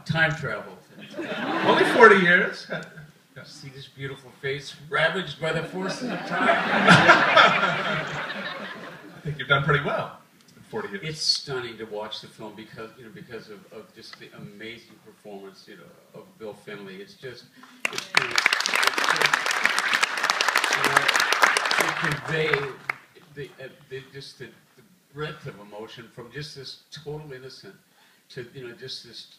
time travel. Only 40 years. See this beautiful face ravaged by the forces of time. I think you've done pretty well in 40 years. It's stunning to watch the film because of just the amazing performance of Bill Finley. It's just to convey the breadth of emotion from just this total innocent to just this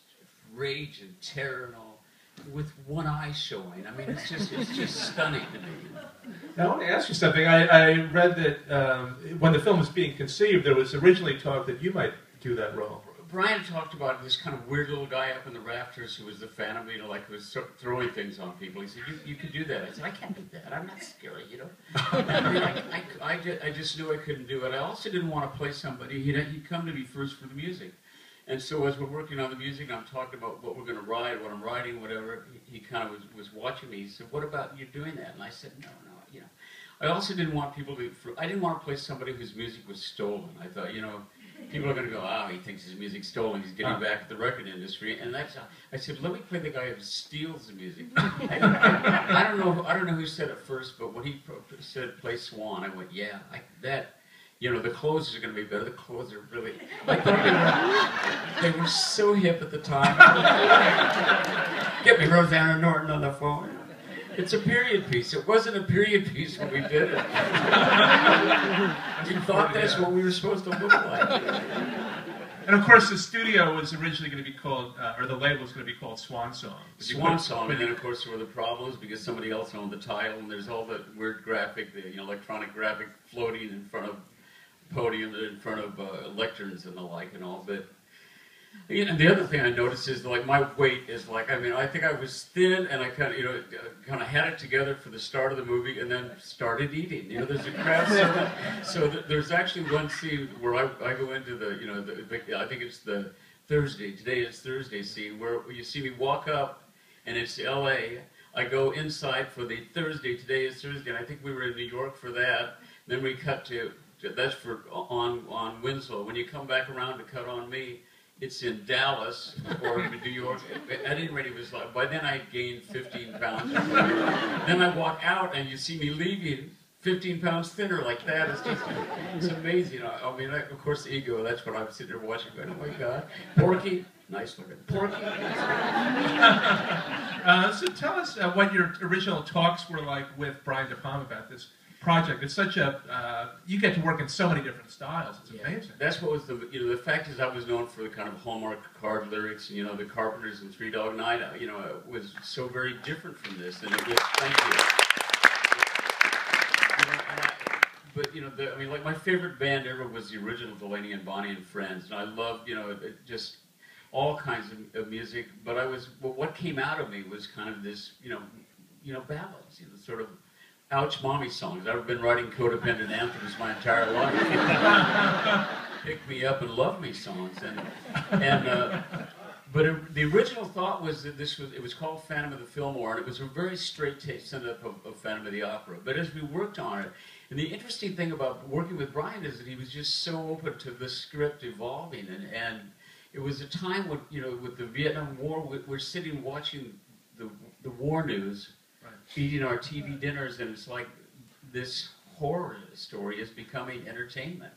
rage and terror and all, with one eye showing. I mean, it's just stunning to me. Now, I want to ask you something. I read that when the film was being conceived, there was originally talk that you might do that role. Brian talked about this kind of weird little guy up in the rafters who was the Phantom, like who was throwing things on people. He said, you could do that. I said, I can't do that. I'm not scary, I mean, I just knew I couldn't do it. I also didn't want to play somebody. He'd come to me first for the music. And so as we're working on the music, and I'm talking about what we're going to write, what I'm writing, whatever, he kind of was watching me. He said, what about you doing that? And I said, no. I also didn't want people to, I didn't want to play somebody whose music was stolen. I thought, people are going to go, he thinks his music's stolen. He's getting back at the record industry. And I said, let me play the guy who steals the music. I don't know who said it first, but when he said play Swan, I went, yeah, the clothes are going to be better. The clothes are really... I thought they were so hip at the time. Get me Rosanna Norton on the phone. It's a period piece. It wasn't a period piece when we did it. We thought that's what we were supposed to look like. And of course, the studio was originally going to be called, or the label was going to be called Swan Song. Swan Song, and then of course there were the problems because somebody else owned the title, and there's all the weird graphic, the electronic graphic floating in front of podium, in front of lecterns and the like and all. But and the other thing I noticed is my weight is I think I was thin, and I kind of had it together for the start of the movie, and then started eating. There's a craft service, so there's actually one scene where I go into the I think it's the Thursday. Today is Thursday scene where you see me walk up, and it's L.A. I go inside for the Thursday. Today is Thursday, and I think we were in New York for that. Then we cut to that's for on Winslow. When you come back around to cut on me, it's in Dallas or New York. At any rate, it was by then I had gained 15 pounds. Then I walk out and you see me leaving 15 pounds thinner like that. It's amazing. I mean, of course, the ego, that's what I'm sitting there watching going, oh my God. Porky, nice looking. Porky. So tell us what your original talks were like with Brian De Palma about this project. It's such a, you get to work in so many different styles. It's amazing. That's what was the fact is I was known for the kind of Hallmark card lyrics, and the Carpenters and Three Dog Night, it was so very different from this, and it was, thank you. But my favorite band ever was the original Delaney and Bonnie and Friends, and I loved, just all kinds of music, but what came out of me was kind of this, ballads, sort of ouch mommy songs. I've been writing codependent anthems my entire life. Pick me up and love me songs, but the original thought was that it was called Phantom of the Fillmore, and it was a very straight setup of Phantom of the Opera. But as we worked on it, and the interesting thing about working with Brian is that he was just so open to the script evolving, and it was a time when with the Vietnam War, we're sitting watching the war news. Eating our TV dinners, and it's like this horror story is becoming entertainment.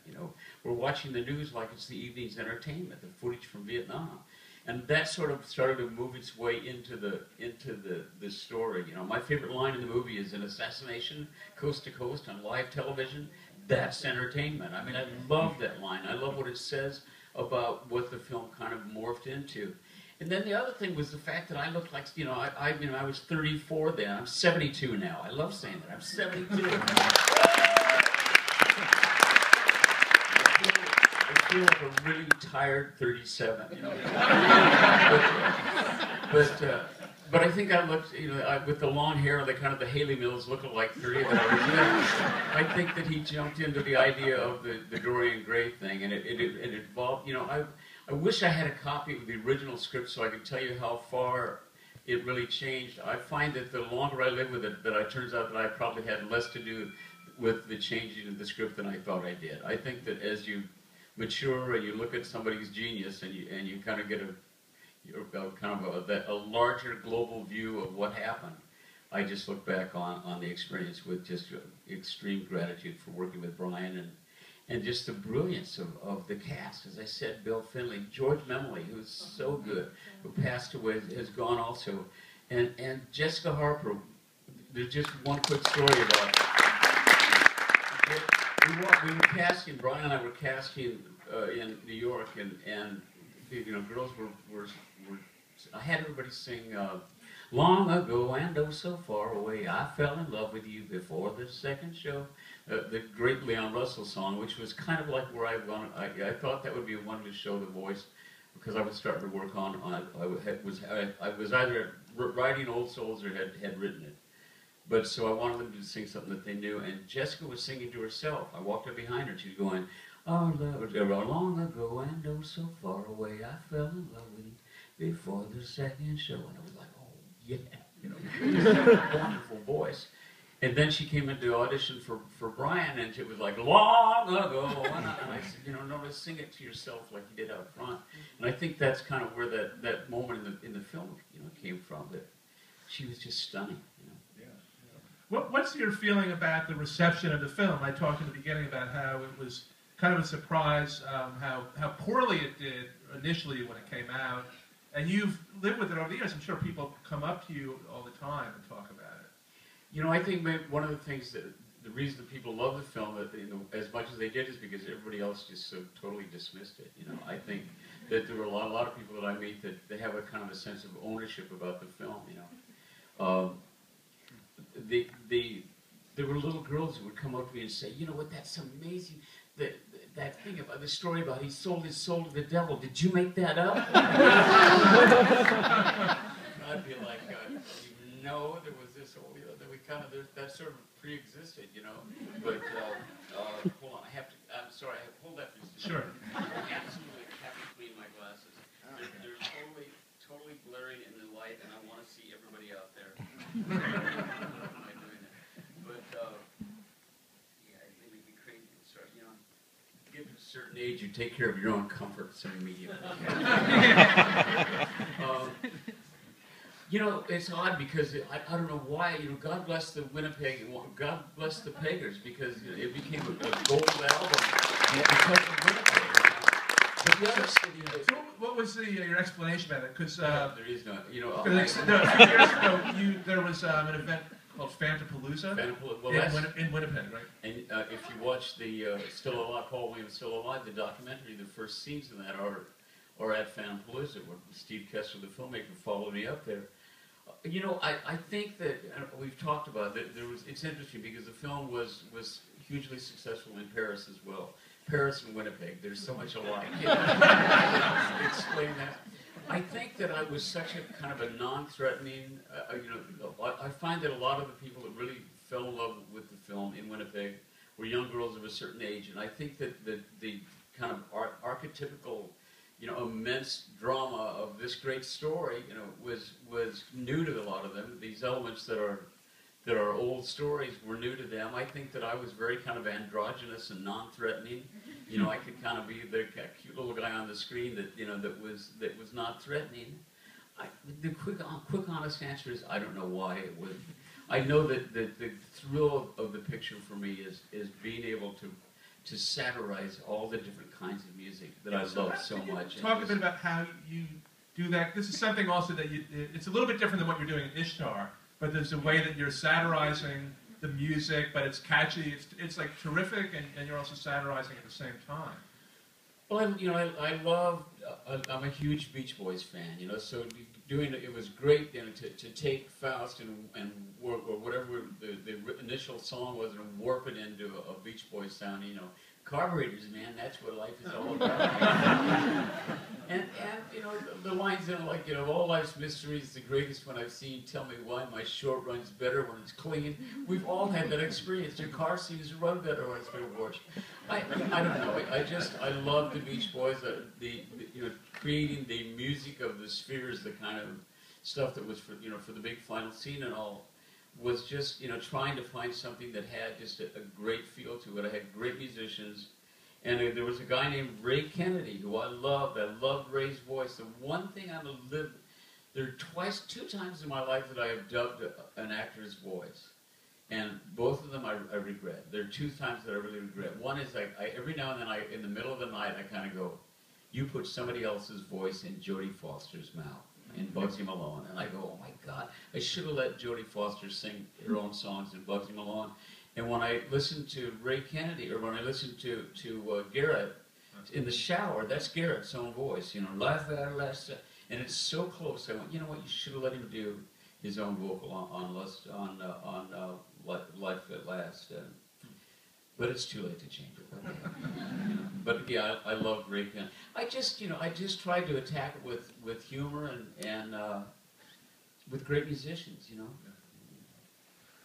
We're watching the news like it's the evening's entertainment, the footage from Vietnam, and that sort of started to move its way into the story. My favorite line in the movie is an assassination coast to coast on live television. That's entertainment. I mean, I love that line. I love what it says about what the film kind of morphed into. And then the other thing was the fact that I looked like, I was 34 then. I'm 72 now. I love saying that. I'm 72. I feel like a really tired 37. But I think I looked, with the long hair, the Haley Mills looking like 30 that I was in. I think that he jumped into the idea of the Dorian Gray thing, and it evolved. I wish I had a copy of the original script so I could tell you how far it really changed. I find that the longer I live with it, that it turns out that I probably had less to do with the changing of the script than I thought I did. I think that as you mature and you look at somebody's genius and you kind of get kind of a larger global view of what happened. I just look back on the experience with just extreme gratitude for working with Brian and just the brilliance of the cast. As I said, Bill Finley, George Memley, who's so good, who passed away, has gone also, and Jessica Harper. There's just one quick story about we were casting. Brian and I were casting in New York, and girls were I had everybody sing. Long ago and oh so far away, I fell in love with you before the second show. The great Leon Russell song, which was kind of like where I thought that would be one to show the voice, because I was starting to work on I was either writing Old Souls or had written it. But so I wanted them to sing something that they knew, and Jessica was singing to herself. I walked up behind her, she's going, "Oh, long ago and oh so far away, I fell in love with you before the second show," and I was like, yeah, wonderful voice. And then she came into audition for Brian, and it was like, long ago, and I said, no, sing it to yourself like you did out front. And I think that's kind of where that moment in the film, came from. That she was just stunning. What's your feeling about the reception of the film? I talked in the beginning about how it was kind of a surprise, how poorly it did initially when it came out. And you've lived with it over the years. I'm sure people come up to you all the time and talk about it. I think maybe one of the things that the reason that people love the film as much as they did is because everybody else just so totally dismissed it. I think that there were a lot of people that I meet that they have a kind of a sense of ownership about the film. There were little girls who would come up to me and say, "You know what? That's amazing. That thing about the story about he sold his soul to the devil. Did you make that up?" I'd be like, "No, there was this whole that we kind of that sort of pre-existed, But hold on, I'm sorry, hold that for a second. Sure. I absolutely have to clean my glasses. They're totally blurry in the light, and I want to see everybody out there. But yeah, it would be crazy to start, Get to a certain age, you take care of your own comforts immediately. It's odd because I don't know why. God bless the Winnipeg, God bless the Peggers, because it became a gold album because of Winnipeg. But the other city. So what was your explanation about it? Because there is no. a few years ago, there was an event called Fantapalooza in Winnipeg, right? And if you watch the Still Alive, Paul Williams Still Alive, the documentary, the first scenes in that are at Fantapalooza, where Steve Kessler, the filmmaker, followed me up there. I think that we've talked about that. It's interesting because the film was hugely successful in Paris as well. Paris and Winnipeg, there's so much alike. Explain that. I think that I was such a kind of a non-threatening, I find that a lot of the people that really fell in love with the film in Winnipeg were young girls of a certain age, and I think that the kind of archetypical, immense drama of this great story, was new to a lot of them. These elements that are old stories were new to them. I think that I was very kind of androgynous and non-threatening. I could kind of be the cute little guy on the screen that was not threatening. The quick honest answer is I don't know why it would. I know that the thrill of the picture for me is being able to satirize all the different kinds of music that I love so much. Talk a bit about how you do that. This is something also that it's a little bit different than what you're doing in Ishtar, but there's a way that you're satirizing the music, but it's catchy. It's like terrific, and you're also satirizing at the same time. Well, I love. I'm a huge Beach Boys fan. So doing it was great. To take Faust and or whatever the initial song was and warp it into a Beach Boys sound. Carburetors, man. That's what life is all about. and the lines in like all life's mysteries, the greatest one I've seen. Tell me why my short runs better when it's clean. We've all had that experience. Your car seems to run better when it's been washed. I don't know. I love the Beach Boys. Creating the music of the Spheres, the kind of stuff that was for the big final scene and all, was just trying to find something that had just a great feel to it. I had great musicians, And there was a guy named Ray Kennedy who I loved. I loved Ray's voice. The one thing there are two times in my life that I have dubbed an actor's voice. And both of them I regret. There are two times that I really regret. One is every now and then in the middle of the night, I kind of go, you put somebody else's voice in Jodie Foster's mouth, in Bugsy Malone. And I go, oh my God, I should have let Jodie Foster sing her own songs in Bugsy Malone. And when I listen to Ray Kennedy, or when I listen to Garrett in the shower, that's Garrett's own voice, Life at Last. And it's so close. I went, you know what, you should have let him do his own vocal on Life at Last. But it's too late to change it. But yeah, I love Ray Kennedy. I just tried to attack it with humor and with great musicians,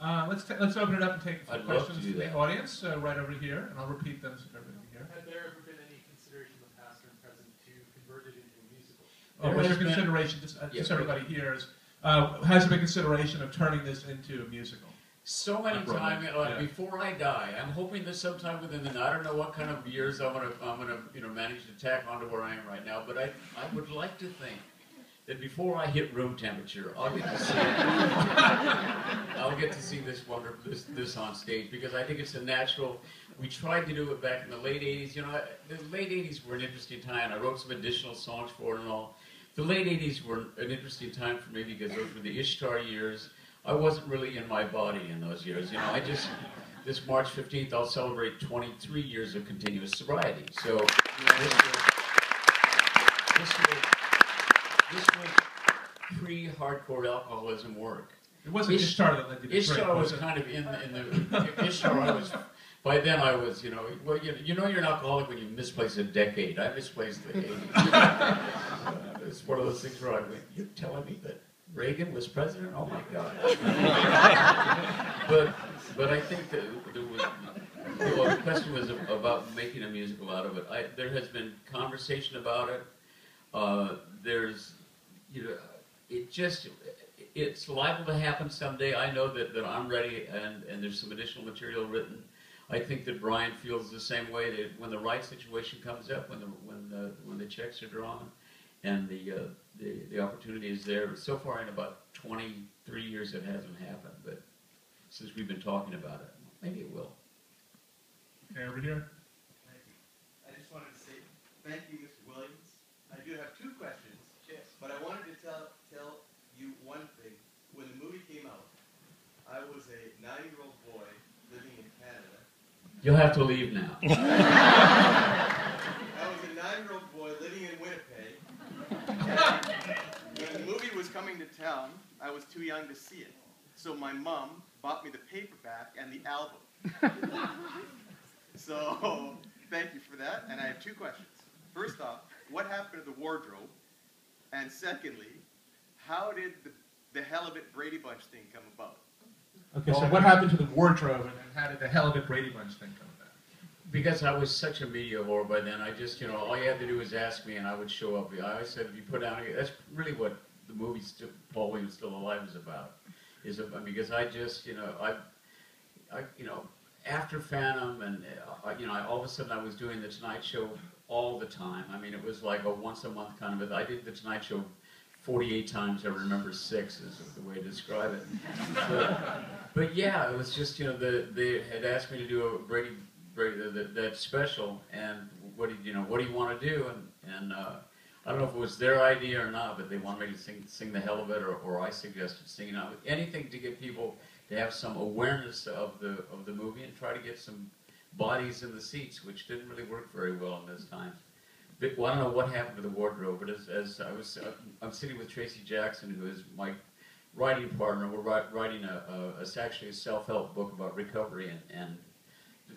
Let's open it up and take I'd questions from the audience right over here, and I'll repeat them so everybody can hear. Had there ever been any consideration in the past or present to convert it into a musical? Was there consideration, just everybody hears, has there been consideration of turning this into a musical? So many times, before I die, I'm hoping that sometime within I don't know what kind of years I'm gonna manage to tack onto where I am right now, but I would like to think that before I hit room temperature, I'll get to see this on stage, because I think it's a natural. We tried to do it back in the late '80s. The late '80s were an interesting time. I wrote some additional songs for it and all. The late '80s were an interesting time for me because those were the Ishtar years. I wasn't really in my body in those years. This March 15th, I'll celebrate 23 years of continuous sobriety. So this was pre-hardcore alcoholism work. It wasn't Ishtar that led you to drink. Ishtar was kind of in the Ishtar. I was by then. I was you're an alcoholic when you misplace a decade. I misplaced the 80s. It's one of those things where I went, you're telling me that Reagan was president? Oh my God. but I think that the question was about making a musical out of it. There has been conversation about it. It's liable to happen someday. I know that I'm ready, and there's some additional material written. I think that Brian feels the same way, that when the right situation comes up, when the checks are drawn, and the opportunity is there. So far, in about 23 years, it hasn't happened, but since we've been talking about it, maybe it will. Okay, over here. Thank you. I just wanted to say thank you, Mr. Williams. I do have two questions, but I wanted to tell you one thing. When the movie came out, I was a 9-year-old boy living in Canada. You'll have to leave now. I was a 9-year-old boy living in Winnipeg. When the movie was coming to town, I was too young to see it. So my mom bought me the paperback and the album. So, thank you for that. And I have two questions. First off, what happened to the wardrobe? And secondly, how did the Hell of It Brady Bunch thing come about? Okay, so what happened to the wardrobe, and how did the Hell of It Brady Bunch thing come about? Because I was such a media whore by then, I just, all you had to do was ask me and I would show up. I always said, if you put down, that's really what the movie Paul Williams Still Alive is about. Because I just, after Phantom and, all of a sudden I was doing the Tonight Show all the time. I mean, it was like a once a month kind of, I did the Tonight Show 48 times, I remember 6 is the way to describe it. But yeah, it was just, they had asked me to do a Brady that special, and what do you want to do? And I don't know if it was their idea or not, but they wanted me to sing the Hell of It, or I suggested singing out anything to get people to have some awareness of the movie and try to get some bodies in the seats, which didn't really work very well in those times. But, well, I don't know what happened to the wardrobe, but as I'm sitting with Tracy Jackson, who is my writing partner. We're writing it's actually a self-help book about recovery, and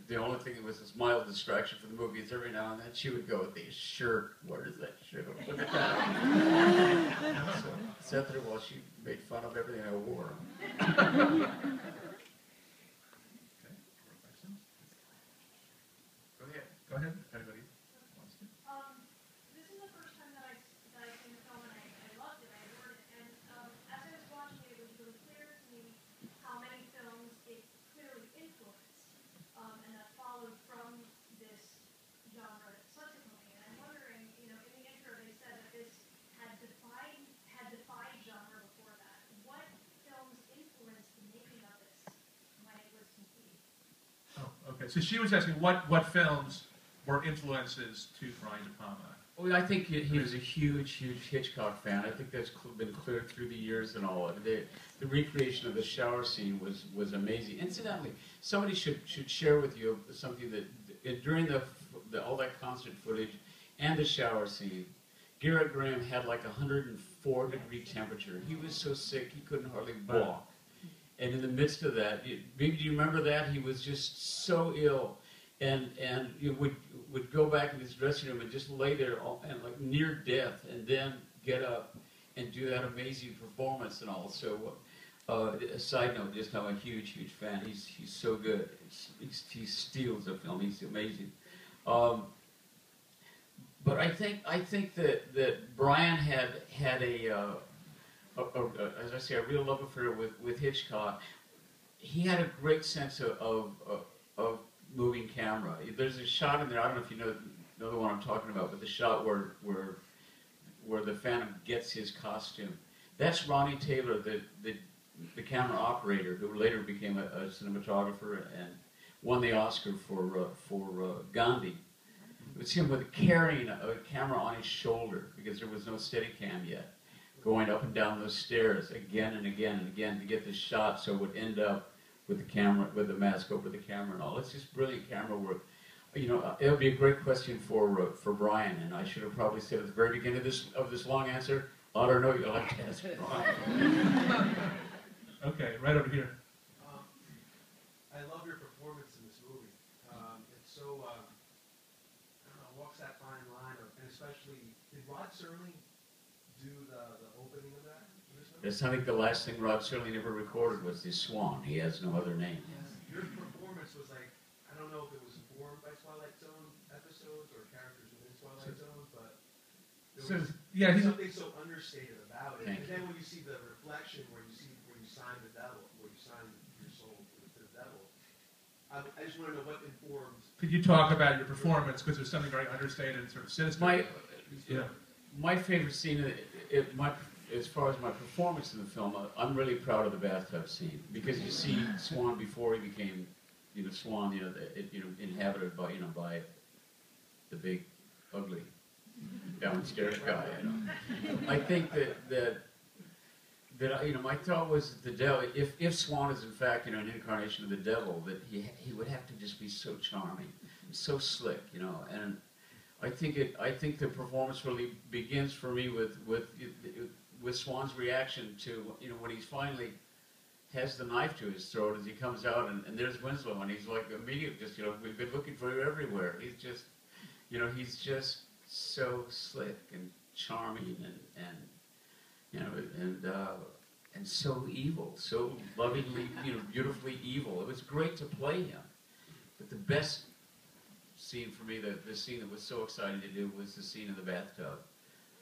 the only thing that was a mild distraction for the movie is every now and then she would go, "The shirt, where is that shirt? Look at that." So sat there while she made fun of everything I wore. Go ahead. Anybody wants to? This is the first time that I seen the film, and I loved it. I adored it. And as I was watching it, it was really clear to me how many films it clearly influenced, and that followed from this Okay, so she was asking what films were influences to Brian De Palma. Well, I think he was a huge Hitchcock fan. I think that's been clear through the years and all. The recreation of the shower scene was amazing. Incidentally, somebody should share with you something that during all that concert footage and the shower scene, Garrett Graham had like 104-degree temperature. He was so sick he couldn't hardly walk. And in the midst of that, do you remember that? He was just so ill. And you would go back in his dressing room and just lay there and like near death, and then get up and do that amazing performance and all. So, a side note, just I'm a huge fan. He's so good. He steals the film. He's amazing. But I think that Brian had a as I say, a real love affair with Hitchcock. He had a great sense of moving camera. There's a shot in there, I don't know if you know the one I'm talking about, but the shot where the Phantom gets his costume. That's Ronnie Taylor, the camera operator, who later became a cinematographer and won the Oscar for Gandhi. It was him carrying a camera on his shoulder, because there was no Steadicam yet, going up and down those stairs again and again and again to get this shot so it would end up with the camera, with the mask over the camera and all. It's just brilliant camera work. You know, it would be a great question for Brian, and I should have probably said at the very beginning of this long answer, I don't know, you'll have to ask Brian. Okay, right over here. I love your performance in this movie. It's so, I don't know, walks that fine line, and especially, did Rod Serling do the opening of that? That's, I think, the last thing Rod Serling ever recorded was this Swan. He has no other name. Your performance was like, I don't know if it was informed by Twilight Zone episodes or characters within Twilight Zone, but there was something so understated about it. And then when you see the reflection where you sign the devil, where you sign your soul to the devil, I just want to know what informed. Could you talk about your performance, because there's something very understated and sort of sinister. My favorite scene, as far as my performance in the film, I'm really proud of the bathtub scene, because you see Swan before he became, Swan, inhabited by the big, ugly, downstairs guy. I think that my thought was that the devil, if Swan is in fact an incarnation of the devil, that he would have to just be so charming, so slick, and I think the performance really begins for me with Swan's reaction to, when he finally has the knife to his throat as he comes out, and there's Winslow, and he's like immediately just, we've been looking for you everywhere. He's just, he's just so slick and charming and so evil, so lovingly, beautifully evil. It was great to play him. But the best scene for me, the scene that was so exciting to do, was the scene in the bathtub,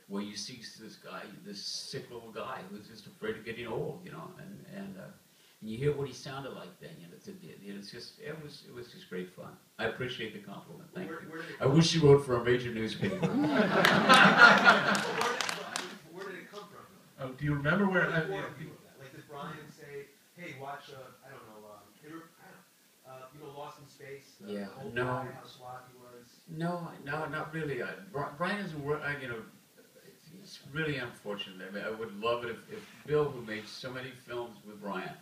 where you see this guy, this sick little guy who's just afraid of getting old, and you hear what he sounded like then. It was just great fun. I appreciate the compliment. Thank you. I wish you wrote for a major newspaper. Where did it come from? Oh, do you remember where? Like, did Brian say, "Hey, watch I don't know, Lost in Space"? Yeah, old no. Guy, how suave he was. No, not really. Brian doesn't work. It's really unfortunate. I mean, I would love it if Bill, who made so many films with Brian,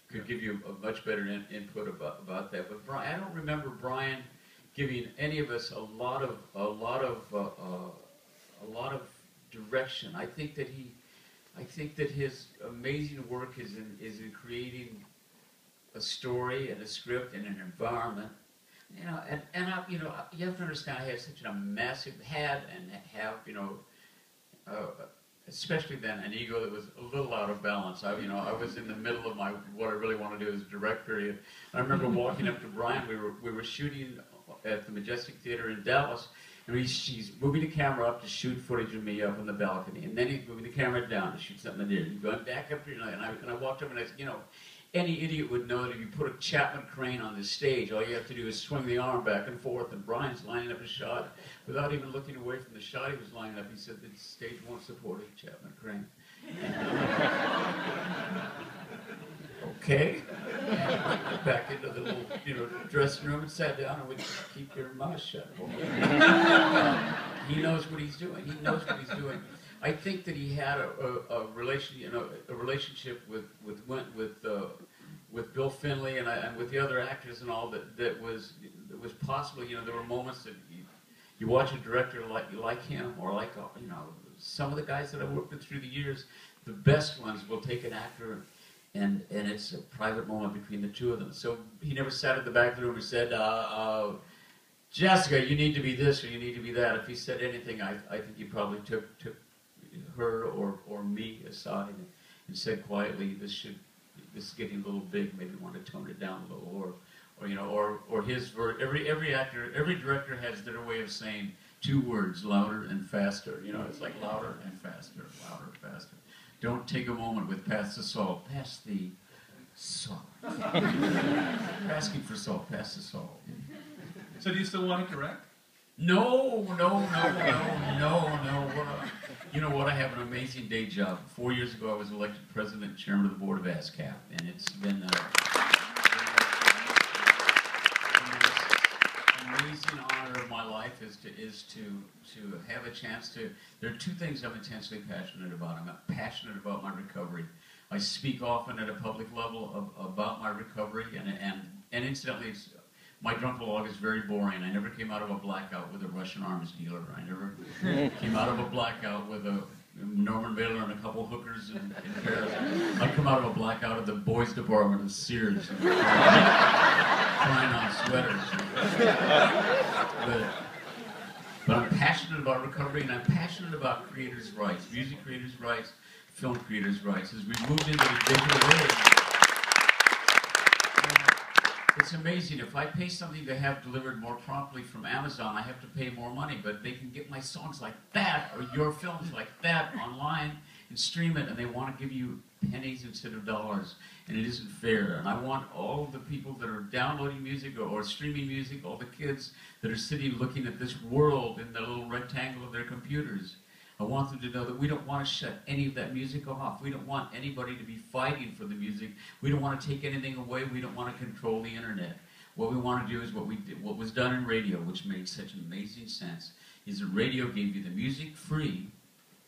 could give you a much better input about that. But Brian, I don't remember Brian giving any of us a lot of direction. I think that his amazing work is in creating a story and a script and an environment. You have to understand, I had such a massive especially then, an ego that was a little out of balance. I was in the middle of what I really want to do as direct period. I remember walking up to Brian. We were shooting at the Majestic Theater in Dallas, and she's moving the camera up to shoot footage of me up on the balcony, and then he's moving the camera down to shoot something in there. And going back up here, and I walked up and I said, any idiot would know that if you put a Chapman crane on the stage, all you have to do is swing the arm back and forth, and Brian's lining up a shot without even looking away from the shot he was lining up. He said the stage won't support a Chapman crane. okay? Went back into the little, dressing room and sat down and would keep your mouth shut. He knows what he's doing. He knows what he's doing. I think that he had a relationship with Bill Finley and with the other actors and all that was possible. There were moments that you watch a director like him or like some of the guys that I've worked with through the years. The best ones will take an actor and it's a private moment between the two of them. So he never sat at the back of the room and said, Jessica, you need to be this or you need to be that. If he said anything, I think he probably took her or me aside and said quietly, this is getting a little big, maybe want to tone it down a little, or his verse. Every actor, every director has their way of saying two words, louder and faster. It's like louder and faster, louder and faster. Don't take a moment with pass the salt. Pass the salt. Asking for salt. Pass the salt. So do you still want to direct? No. You know what? I have an amazing day job. 4 years ago, I was elected president and chairman of the board of ASCAP, and it's been an amazing honor of my life is to have a chance to. There are two things I'm intensely passionate about. I'm passionate about my recovery. I speak often at a public level about my recovery, and incidentally, my drunkologue is very boring. I never came out of a blackout with a Russian arms dealer. I never came out of a blackout with a Norman Mailer and a couple hookers in Paris. I come out of a blackout at the boys department of Sears, trying on sweaters. But I'm passionate about recovery, and I'm passionate about creators' rights, music creators' rights, film creators' rights. As we moved into the digital age, it's amazing. If I pay something to have delivered more promptly from Amazon, I have to pay more money, but they can get my songs like that or your films like that online and stream it, and they want to give you pennies instead of dollars, and it isn't fair. And I want all the people that are downloading music or streaming music, all the kids that are sitting looking at this world in the little rectangle of their computers, I want them to know that we don't want to shut any of that music off. We don't want anybody to be fighting for the music. We don't want to take anything away. We don't want to control the internet. What we want to do is what was done in radio, which made such amazing sense, is that radio gave you the music free,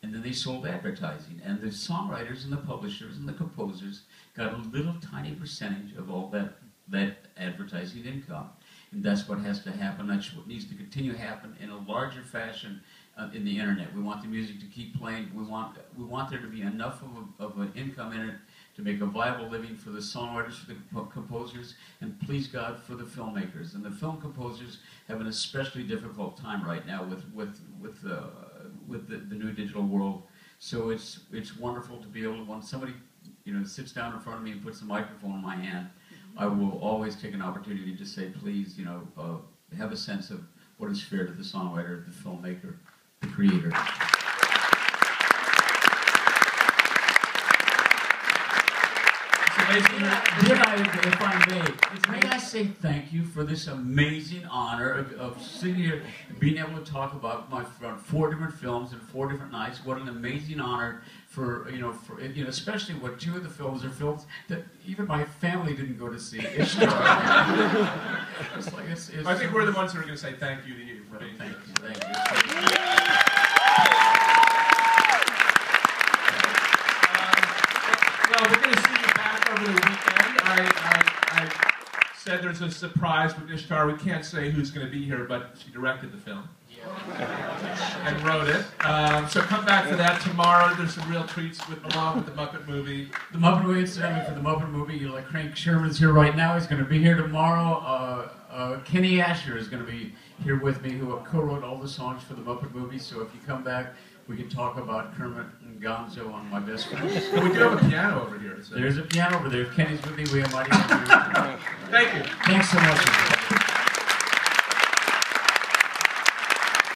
and then they sold advertising. And the songwriters and the publishers and the composers got a little tiny percentage of all that advertising income. And that's what has to happen. That's what needs to continue to happen in a larger fashion in the internet. We want the music to keep playing. We want there to be enough of an income in it to make a viable living for the songwriters, for the composers, and please God for the filmmakers. And the film composers have an especially difficult time right now with the new digital world. So it's wonderful to be able to, when somebody sits down in front of me and puts a microphone in my hand, I will always take an opportunity to say, please, have a sense of what is fair to the songwriter, the filmmaker, the creator. If I may I say thank you for this amazing honor of sitting here, being able to talk about my 4 different films and 4 different nights. What an amazing honor for especially what 2 of the films are films that even my family didn't go to see. I think we're the ones who are going to say thank you to you for being here. Thank you. Well, we're going to see you back over the weekend. I said there's a surprise with Ishtar. We can't say who's going to be here, but she directed the film. And wrote it. So come back for that tomorrow. There's some real treats along with the Muppet movie. The Muppet movie, incidentally, for the Muppet movie, Crank Sherman's here right now. He's going to be here tomorrow. Kenny Asher is going to be here with me, who co-wrote all the songs for the Muppet movie. So if you come back, we can talk about Kermit and Gonzo on My Best Friends. And we do have a piano over here. So. There's a piano over there. If Kenny's with me, we have mighty. Thank you. Thanks so much.